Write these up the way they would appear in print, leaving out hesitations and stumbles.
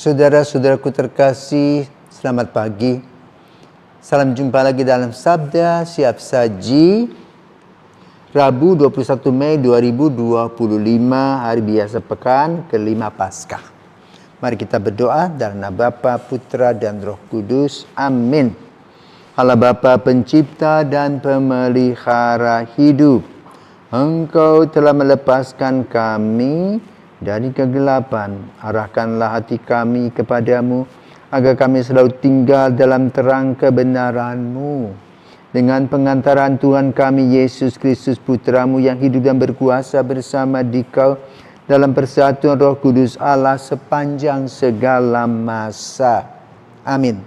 Saudara-saudaraku terkasih, selamat pagi. Salam jumpa lagi dalam Sabda Siap Saji, Rabu 21 Mei 2025, hari biasa pekan kelima Paskah. Mari kita berdoa dalam nama Bapa, Putra, dan Roh Kudus. Amin. Allah Bapa pencipta dan pemelihara hidup, Engkau telah melepaskan kami dari kegelapan. Arahkanlah hati kami kepadamu, agar kami selalu tinggal dalam terang kebenaran-Mu. Dengan pengantaran Tuhan kami Yesus Kristus Putra-Mu yang hidup dan berkuasa bersama Dikau dalam persatuan Roh Kudus Allah sepanjang segala masa. Amin.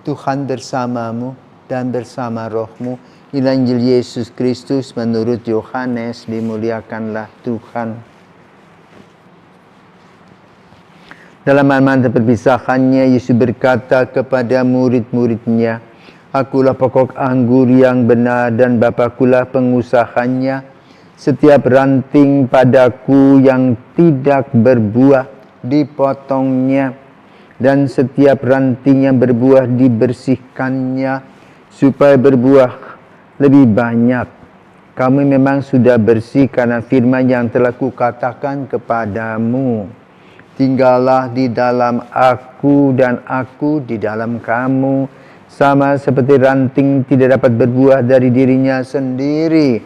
Tuhan bersamamu dan bersama rohmu. Inilah Injil Yesus Kristus menurut Yohanes. Dimuliakanlah Tuhan. Dalam malam perpisahannya, Yesus berkata kepada murid-muridnya, Akulah pokok anggur yang benar dan Bapakulah pengusahanya. Setiap ranting padaku yang tidak berbuah dipotongnya, dan setiap ranting yang berbuah dibersihkannya, supaya berbuah lebih banyak. Kamu memang sudah bersih karena firman yang telah kukatakan kepadamu. Tinggallah di dalam aku dan aku di dalam kamu. Sama seperti ranting tidak dapat berbuah dari dirinya sendiri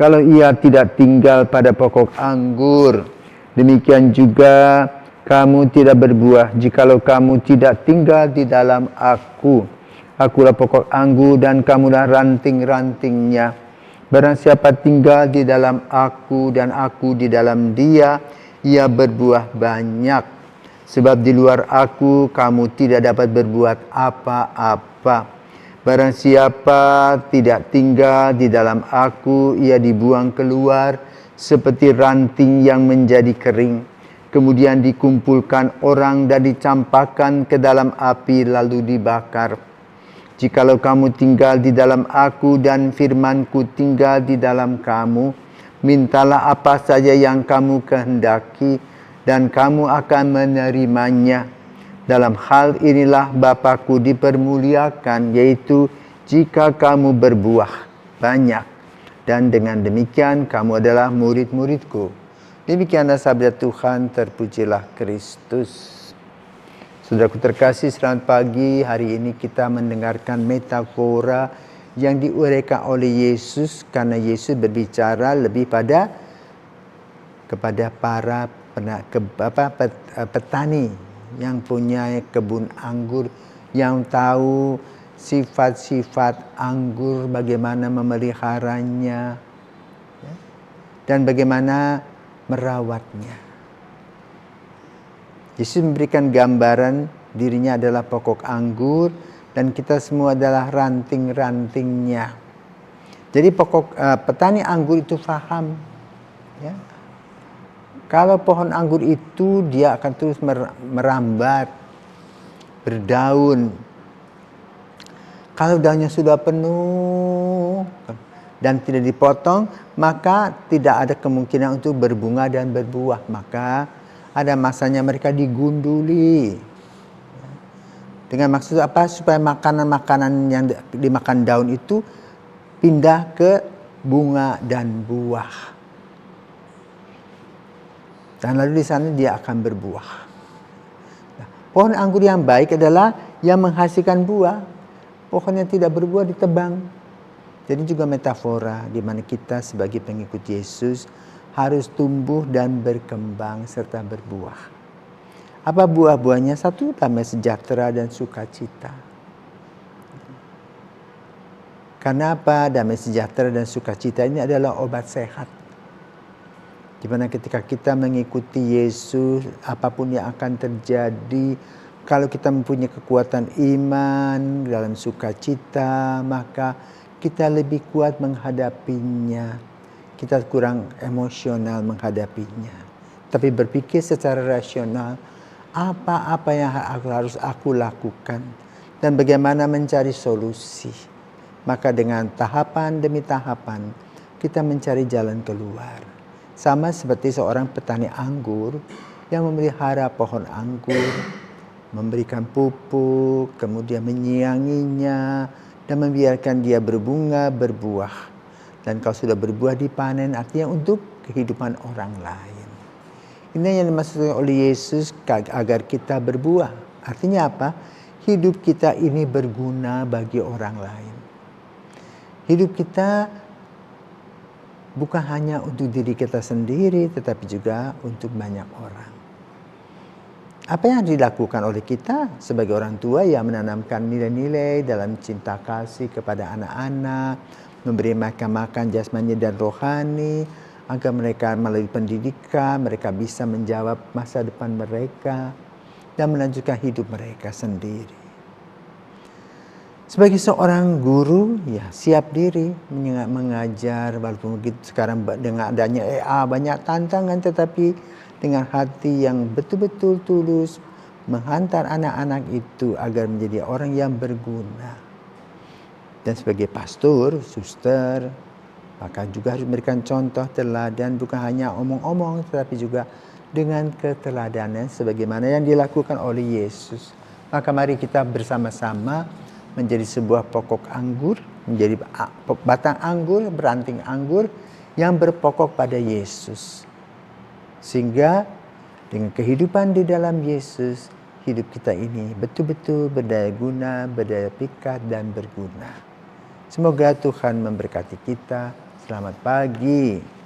kalau ia tidak tinggal pada pokok anggur. Demikian juga kamu tidak berbuah jikalau kamu tidak tinggal di dalam aku. Akulah pokok anggur dan kamulah ranting-rantingnya. Barang siapa tinggal di dalam aku dan aku di dalam dia, ia berbuah banyak. Sebab di luar aku kamu tidak dapat berbuat apa-apa. Barang siapa tidak tinggal di dalam aku, ia dibuang keluar seperti ranting yang menjadi kering. Kemudian dikumpulkan orang dan dicampakkan ke dalam api lalu dibakar. Jikalau kamu tinggal di dalam aku dan firmanku tinggal di dalam kamu, mintalah apa saja yang kamu kehendaki, dan kamu akan menerimanya. Dalam hal inilah Bapa-Ku dipermuliakan, yaitu jika kamu berbuah banyak. Dan dengan demikian kamu adalah murid-murid-Ku. Demikianlah sabda Tuhan, terpujilah Kristus. Saudaraku terkasih, selamat pagi. Hari ini kita mendengarkan metafora yang diuraikan oleh Yesus, karena Yesus berbicara lebih kepada para petani yang punya kebun anggur, yang tahu sifat-sifat anggur, bagaimana memeliharanya dan bagaimana merawatnya. Yesus memberikan gambaran dirinya adalah pokok anggur dan kita semua adalah ranting-rantingnya. Jadi petani anggur itu paham, ya. Kalau pohon anggur itu dia akan terus merambat, berdaun. Kalau daunnya sudah penuh dan tidak dipotong, maka tidak ada kemungkinan untuk berbunga dan berbuah. Maka ada masanya mereka digunduli. Dengan maksud apa? Supaya makanan-makanan yang dimakan daun itu pindah ke bunga dan buah. Dan lalu di sana dia akan berbuah. Nah, pohon anggur yang baik adalah yang menghasilkan buah. Pohon yang tidak berbuah ditebang. Jadi juga metafora di mana kita sebagai pengikut Yesus harus tumbuh dan berkembang serta berbuah. Apa buah-buahnya? Satu, damai sejahtera dan sukacita. Karena apa? Damai sejahtera dan sukacita ini adalah obat sehat. Di mana ketika kita mengikuti Yesus, apapun yang akan terjadi, kalau kita mempunyai kekuatan iman dalam sukacita, maka kita lebih kuat menghadapinya. Kita kurang emosional menghadapinya. Tapi berpikir secara rasional, apa-apa yang harus aku lakukan dan bagaimana mencari solusi. Maka dengan tahapan demi tahapan, kita mencari jalan keluar. Sama seperti seorang petani anggur yang memelihara pohon anggur, memberikan pupuk, kemudian menyianginya, dan membiarkan dia berbunga, berbuah. Dan kalau sudah berbuah dipanen, artinya untuk kehidupan orang lain. Ini yang dimaksudkan oleh Yesus agar kita berbuah. Artinya apa? Hidup kita ini berguna bagi orang lain. Hidup kita bukan hanya untuk diri kita sendiri, tetapi juga untuk banyak orang. Apa yang dilakukan oleh kita sebagai orang tua yang menanamkan nilai-nilai dalam cinta kasih kepada anak-anak, memberi mereka makan jasmani dan rohani, agar mereka melalui pendidikan, mereka bisa menjawab masa depan mereka dan melanjutkan hidup mereka sendiri. Sebagai seorang guru, ya siap diri mengajar, walaupun begitu sekarang dengan adanya AI banyak tantangan, tetapi dengan hati yang betul-betul tulus menghantar anak-anak itu agar menjadi orang yang berguna. Dan sebagai pastor, suster, maka juga harus memberikan contoh teladan, bukan hanya omong-omong, tetapi juga dengan keteladanan sebagaimana yang dilakukan oleh Yesus. Maka mari kita bersama-sama menjadi sebuah pokok anggur, menjadi batang anggur, beranting anggur yang berpokok pada Yesus. Sehingga dengan kehidupan di dalam Yesus, hidup kita ini betul-betul berdaya guna, berdaya pikat, dan berguna. Semoga Tuhan memberkati kita. Selamat pagi.